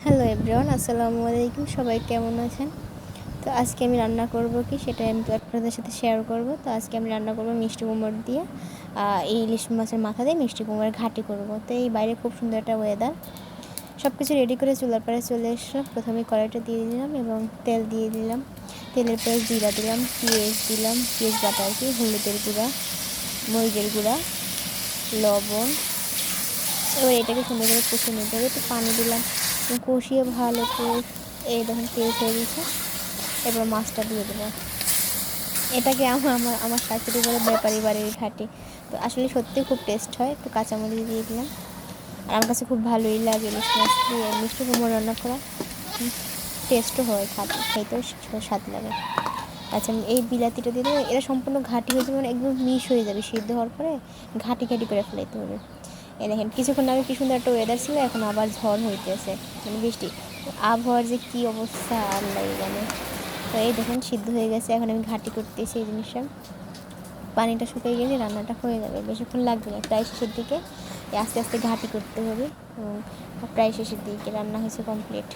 Hello everyone, আসসালামু আলাইকুম। সবাই কেমন আছেন? তো আজকে আমি রান্না করব কি সেটা আমি আপনাদের সাথে শেয়ার করব। তো আজকে আমি রান্না করব মিষ্টি কুমড় দিয়ে এই ইলিশ মাছের মাথা দিয়ে মিষ্টি কুমড়োর ঘাটি করব। তো এই বাইরে খুব সুন্দর একটা ওয়েদার। সব কিছু রেডি করে চুলার পাড়ে চলে এসলাম। প্রথমে কড়াইটা দিয়ে দিলাম এবং তেল দিয়ে দিলাম। তেলের পরে জিরা দিলাম, পেঁয়াজ দিলাম, পেঁয়াজ বাটা আর কি, হলুদের গুঁড়া, মরিচের গুঁড়া, লবণ। এবার এটাকে সুন্দর করে কষিয়ে নিতে হবে। তো পানি দিলাম, কষিয়ে ভালো করে এই দেখুন তেল ছেড়ে দিয়েছে। এবার মাছটা দিয়ে দেবো। এটাকে আমার শাশুড়ি বলে ব্যাপারী বাড়ির ঘাটি। তো আসলে সত্যি খুব টেস্ট হয়। একটু কাঁচামরিচ দিয়ে দিলাম। আর আমার কাছে খুব ভালোই লাগে ইলিশ মাছ দিয়ে মিষ্টি কুমড়ো রান্না করা। টেস্টও হয়, খেতেও স্বাদ লাগে। আচ্ছা, আমি এই বিলাতিটা দিয়ে দেবো। এটা সম্পূর্ণ ঘাটি হয়ে যাবে, মানে একদম মিশ হয়ে যাবে। সিদ্ধ হওয়ার পরে ঘাটি ঘাটি করে ফেলাইতে হবে। এই দেখেন কিছুক্ষণ আগে কি সুন্দর একটা ওয়েদার ছিল, এখন আবার ঝড় হইতেছে, মানে বৃষ্টি। আবহাওয়ার যে কী অবস্থা আল্লাহ জানে। তো এই দেখেন সিদ্ধ হয়ে গেছে। এখন আমি ঘাটি করতেছি এই জিনিসটা। পানিটা শুকিয়ে গেলে রান্নাটা হয়ে যাবে, বেশিক্ষণ লাগবে না। প্রায় শেষের দিকে আস্তে আস্তে ঘাটি করতে হবে এবং প্রায় শেষের দিকে রান্না হয়েছে কমপ্লিট।